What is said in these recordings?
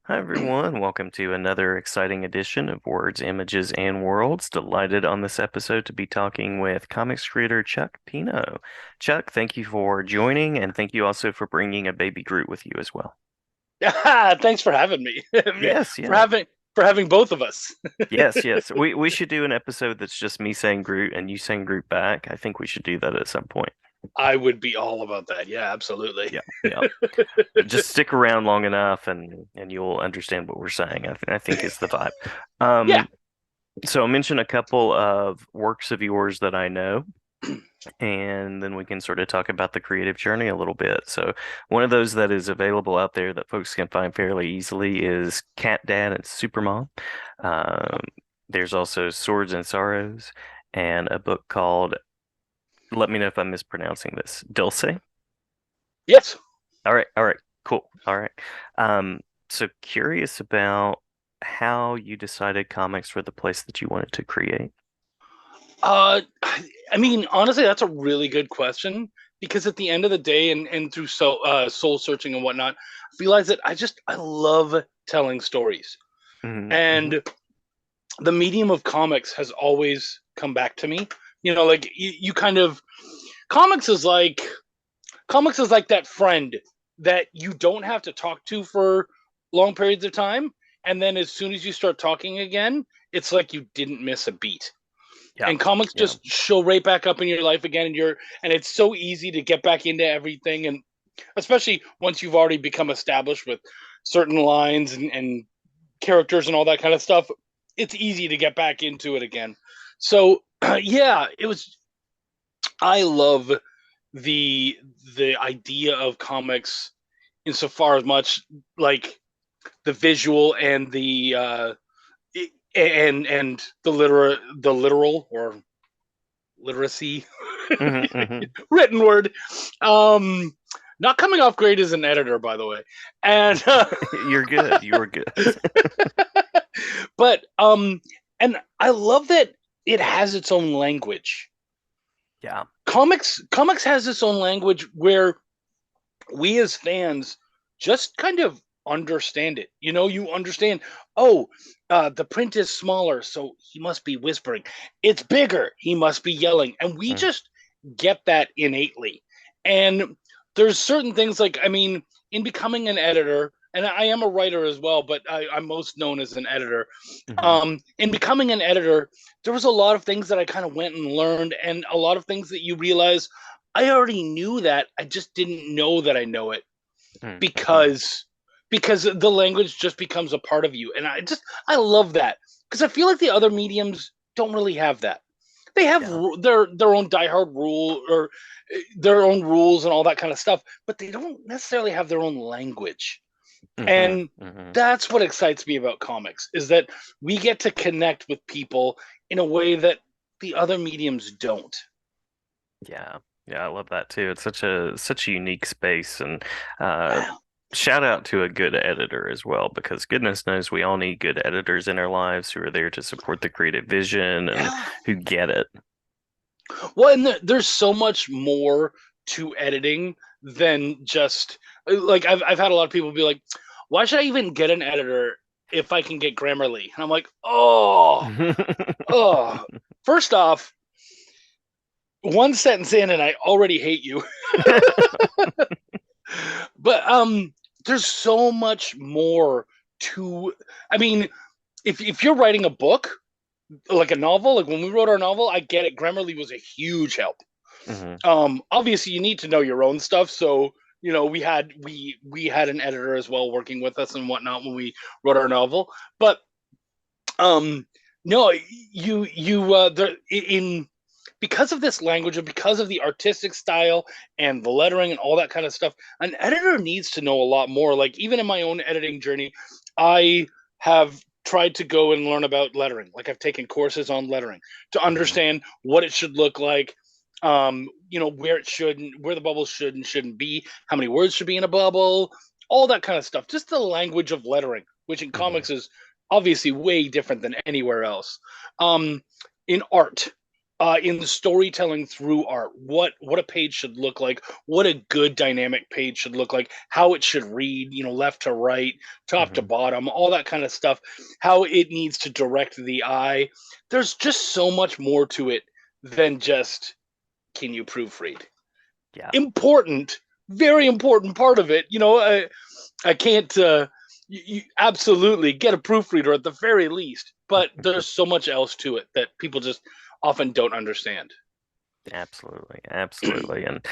Hi, everyone. Welcome to another exciting edition of Words, Images, and Worlds. Delighted on this episode to be talking with comics creator Chuck Pineau. Chuck, thank you for joining, and thank you also for bringing a baby Groot with you as well. Thanks for having me. Yes, for yeah. having both of us. Yes, yes. We should do an episode that's just me saying Groot and you saying Groot back. I think we should do that at some point. I would be all about that. Yeah, absolutely. Yeah, yeah. Just stick around long enough and you'll understand what we're saying. I think is the vibe. Yeah. Um, so I'll mention a couple of works of yours that I know, and then we can sort of talk about the creative journey a little bit. So one of those that is available out there that folks can find fairly easily is Cat Dad and Supermom. Um, there's also Swords and Sorrows and a book called, let me know if I'm mispronouncing this, Dulce. Yes. All right, cool. All right. Um, so curious about how you decided comics were the place that you wanted to create. I mean, honestly, that's a really good question because at the end of the day, and through soul searching and whatnot, I realized that I love telling stories, Hmm. Hmm. and the medium of comics has always come back to me. Like you kind of comics is like comics is like that friend that you don't have to talk to for long periods of time, and then as soon as you start talking again, it's like you didn't miss a beat. Yeah. And comics Yeah. just show right back up in your life again, and it's so easy to get back into everything, and especially once you've already become established with certain lines and characters and all that kind of stuff, it's easy to get back into it again. So yeah, it was. I love the the idea of comics insofar as much like the visual and the literal or literacy Hmm. Hmm. written word. um Not coming off great as an editor, by the way. And You're good. You were good. but and I love that it has its own language. Yeah. Comics has its own language where we as fans just kind of understand it. You understand, oh, the print is smaller, so he must be whispering. It's bigger, he must be yelling. And we Mm. just get that innately. And there's certain things like, I mean, in becoming an editor, and I am a writer as well, but I'm most known as an editor. Hmm. In becoming an editor, there was a lot of things that I kind of went and learned, and a lot of things that you realize I already knew that. I just didn't know that I know it Hmm. because the language just becomes a part of you, and I love that because I feel like the other mediums don't really have that. They have Yeah. their own diehard rule or their own rules and all that kind of stuff, but they don't necessarily have their own language. Hmm. And Hmm. that's what excites me about comics is that we get to connect with people in a way that the other mediums don't. Yeah. Yeah, I love that too. It's such a unique space, and uh shout out to a good editor as well, because goodness knows we all need good editors in our lives who are there to support the creative vision and Yeah. who get it. Well, and there's so much more to editing than just like I've had a lot of people be like, why should I even get an editor if I can get Grammarly? And I'm like, oh. First off, one sentence in and I already hate you. But there's so much more to I mean, if you're writing a book, like a novel, like when we wrote our novel, I get it. Grammarly was a huge help. Hmm. Obviously you need to know your own stuff, so we had an editor as well working with us and whatnot when we wrote our novel. But um no, you there in because of this language and because of the artistic style and the lettering and all that kind of stuff, an editor needs to know a lot more. Like even in my own editing journey, I have tried to go and learn about lettering. Like I've taken courses on lettering to Hmm. understand what it should look like, where it should where the bubbles should and shouldn't be, how many words should be in a bubble, all that kind of stuff. Just the language of lettering, which in Hmm. comics is obviously way different than anywhere else. In art, in the storytelling through art, what a page should look like, what a good dynamic page should look like, how it should read, left to right, top to Hmm. bottom, all that kind of stuff, how it needs to direct the eye. There's just so much more to it than just can you proofread. Yeah. Important, very important part of it. I can't. You absolutely get a proofreader at the very least, but there's so much else to it that people just often don't understand. Absolutely, absolutely, and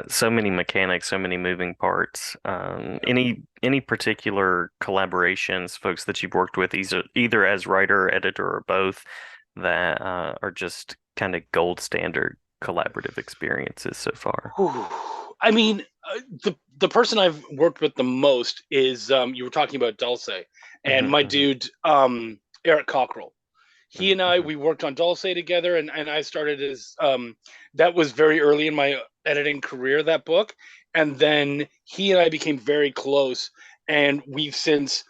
so many mechanics, so many moving parts. Any particular collaborations, folks that you've worked with, either as writer, editor, or both, that are just kind of gold standard collaborative experiences so far? Whew. I mean, the person I've worked with the most is you were talking about Dulce, and Hmm. my Hmm. dude Eric Cockrell. He and I Hmm. we worked on Dulce together, and I started as that was very early in my editing career, that book, and then he and I became very close, and we've since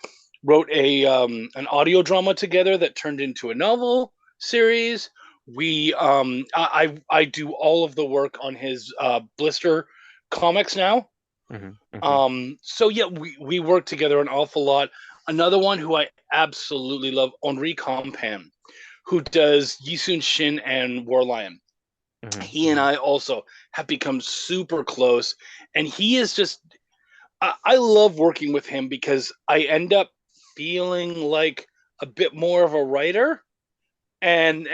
wrote a an audio drama together that turned into a novel series. I do all of the work on his Blister comics now. Hmm. Hmm. So yeah, we work together an awful lot. Another one who I absolutely love, Henri Compan, who does Yisun Shin and War Lion. Hmm. He and Hmm. I also have become super close, and he is just I love working with him because I end up feeling like a bit more of a writer, and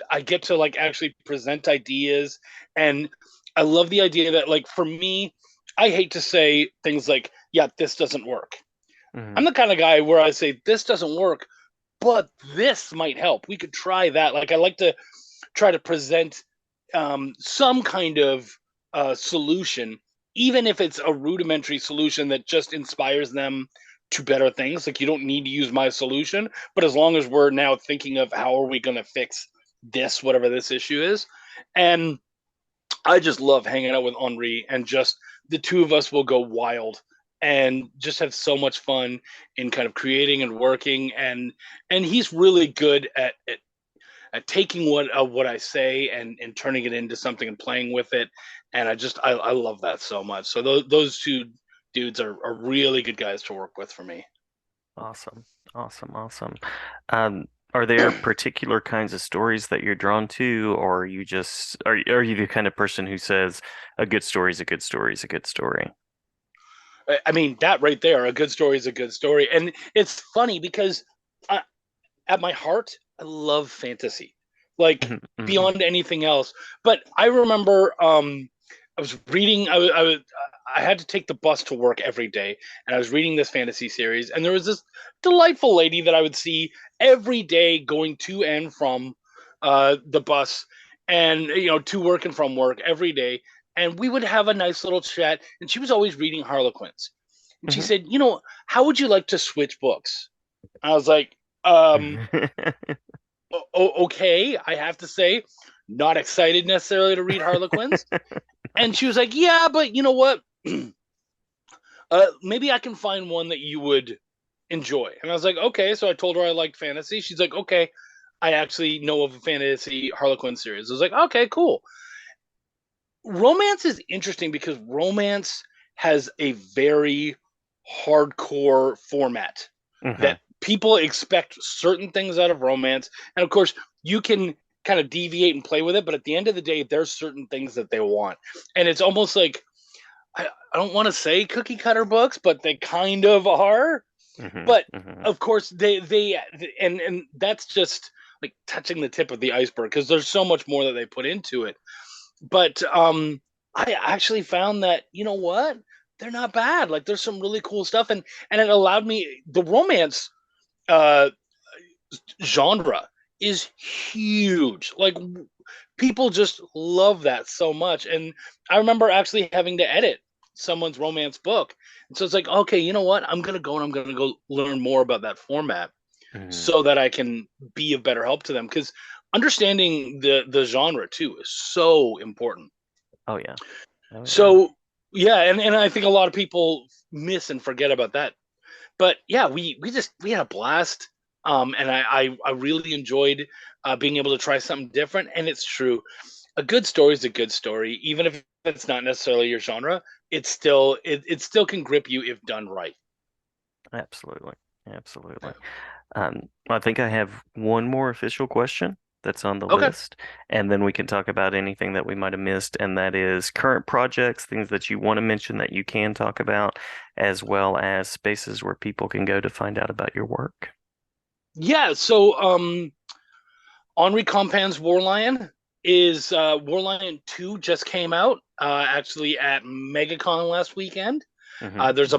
I get to like actually present ideas, and I love the idea that, like, for me, I hate to say things like, yeah, this doesn't work. Hmm. I'm the kind of guy where I say this doesn't work, but this might help. We could try that. Like, I like to try to present some kind of solution, even if it's a rudimentary solution that just inspires them to better things. Like, you don't need to use my solution, but as long as we're now thinking of how are we going to fix this, whatever this issue is. And I just love hanging out with Henri, and just the two of us will go wild and just have so much fun in kind of creating and working, and he's really good at taking what I say and turning it into something and playing with it. And I love that so much. So those two dudes are really good guys to work with for me. Awesome, awesome, awesome. Um, are there particular kinds of stories that you're drawn to, or are you the kind of person who says a good story is a good story is a good story? I mean, that right there, a good story is a good story. And it's funny because I, at my heart, I love fantasy, like Hmm. Hmm. beyond anything else. But I remember I was reading. I had to take the bus to work every day, and I was reading this fantasy series. And there was this delightful lady that I would see every day going to and from the bus, and to work and from work every day. And we would have a nice little chat. And she was always reading Harlequins. And she Hmm. said, how would you like to switch books? I was like, um, okay, I have to say, not excited necessarily to read Harlequins. And she was like, yeah, but you know what? Maybe I can find one that you would enjoy. And I was like, okay. So I told her I liked fantasy. She's like, okay, I actually know of a fantasy Harlequin series. I was like, okay, cool. Romance is interesting because romance has a very hardcore format Hmm. that people expect certain things out of romance. And of course, you can kind of deviate and play with it, but at the end of the day, there's certain things that they want. And it's almost like, I don't want to say cookie cutter books, but they kind of are. Hmm. But Hmm. of course, and that's just like touching the tip of the iceberg because there's so much more that they put into it. But I actually found that, you know what, they're not bad. Like, there's some really cool stuff, and it allowed me, the romance uh genre is huge. Like, people just love that so much. And I remember actually having to edit someone's romance book, and so it's like, okay, you know what, I'm gonna go and I'm gonna go learn more about that format Hmm. so that I can be of better help to them, because understanding the genre too is so important. Oh yeah. Oh yeah. So yeah, and I think a lot of people miss and forget about that. But yeah, we had a blast. And I really enjoyed being able to try something different. And it's true, a good story is a good story, even if it's not necessarily your genre. It still can grip you if done right. Absolutely. Absolutely. I think I have one more official question that's on the Okay. list, and then we can talk about anything that we might have missed, and that is current projects, things that you want to mention that you can talk about, as well as spaces where people can go to find out about your work. Yeah. So Henri Compan's War Lion is War Lion 2 just came out actually at MegaCon last weekend. Hmm. Hmm. There's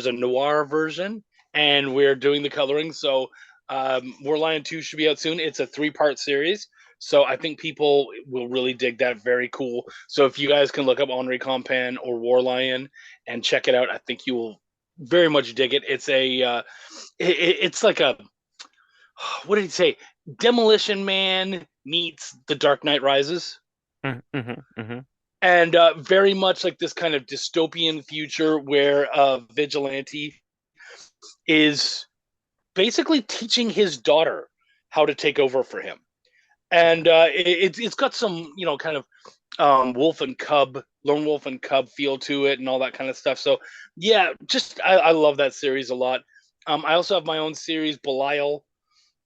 a noir version, and we're doing the coloring. So War Lion 2 should be out soon. It's a three-part series. So I think people will really dig that. Very cool. So if you guys can look up Henri Compan or War Lion and check it out, I think you will very much dig it. It's like a, what did he say? Demolition Man meets The Dark Knight Rises, Hmm. Hmm. Hmm. and very much like this kind of dystopian future where vigilante is basically teaching his daughter how to take over for him. And it's got some, kind of wolf and cub, lone wolf and cub feel to it and all that kind of stuff. So yeah, just I love that series a lot. I also have my own series, Belial,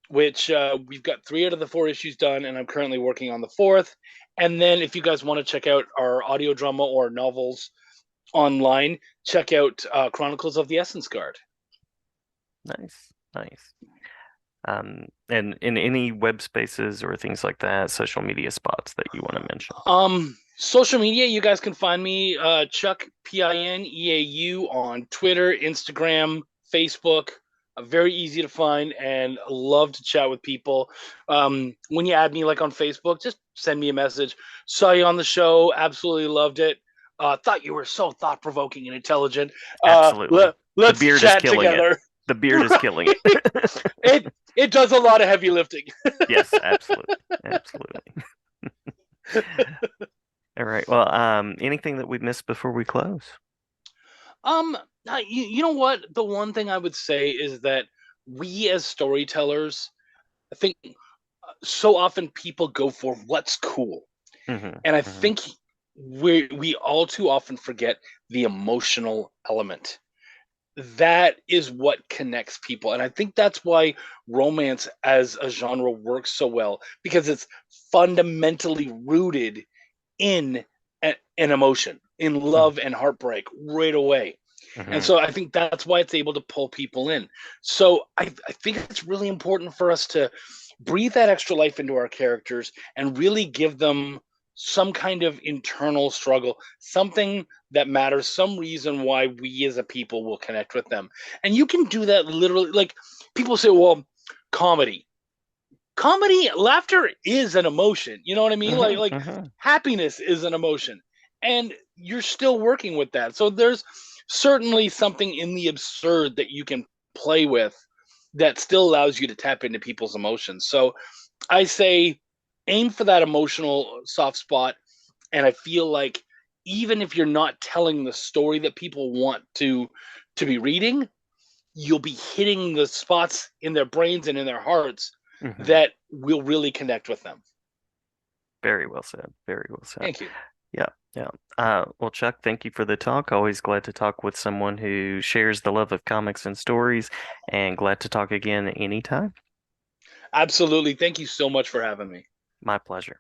which we've got 3 out of the 4 issues done, and I'm currently working on the fourth. And then if you guys want to check out our audio drama or novels online, check out Chronicles of the Essence Guard. Nice, nice. And in any web spaces or things like that, social media spots that you want to mention. Social media, you guys can find me, Chuck Pineau on Twitter, Instagram, Facebook. Very easy to find and love to chat with people. When you add me like on Facebook, just send me a message. Saw you on the show, absolutely loved it. Thought you were so thought provoking and intelligent. Absolutely. The Let's beard is chat killing it. together. The beard is killing Right? it. It does a lot of heavy lifting. Yes, absolutely. Absolutely. All right. Well, anything that we missed before we close? Um, you know what? The one thing I would say is that we as storytellers, I think so often people go for what's cool. Hmm. And I Hmm. think we all too often forget the emotional element. That is what connects people. And I think that's why romance as a genre works so well, because it's fundamentally rooted in an emotion, in love and heartbreak right away. And Hmm. so I think that's why it's able to pull people in. So I think it's really important for us to breathe that extra life into our characters and really give them some kind of internal struggle, something that matters, some reason why we as a people will connect with them. And you can do that literally. Like, people say, well, comedy. Laughter is an emotion. You know what I mean? Hmm. Like Hmm. happiness is an emotion. And you're still working with that. So there's certainly something in the absurd that you can play with that still allows you to tap into people's emotions. So I say aim for that emotional soft spot. And I feel like even if you're not telling the story that people want to be reading, you'll be hitting the spots in their brains and in their hearts Hmm. that will really connect with them. Very well said. Very well said. Thank you. Yeah. Yeah. Well, Chuck, thank you for the talk. Always glad to talk with someone who shares the love of comics and stories, and glad to talk again anytime. Absolutely. Thank you so much for having me. My pleasure.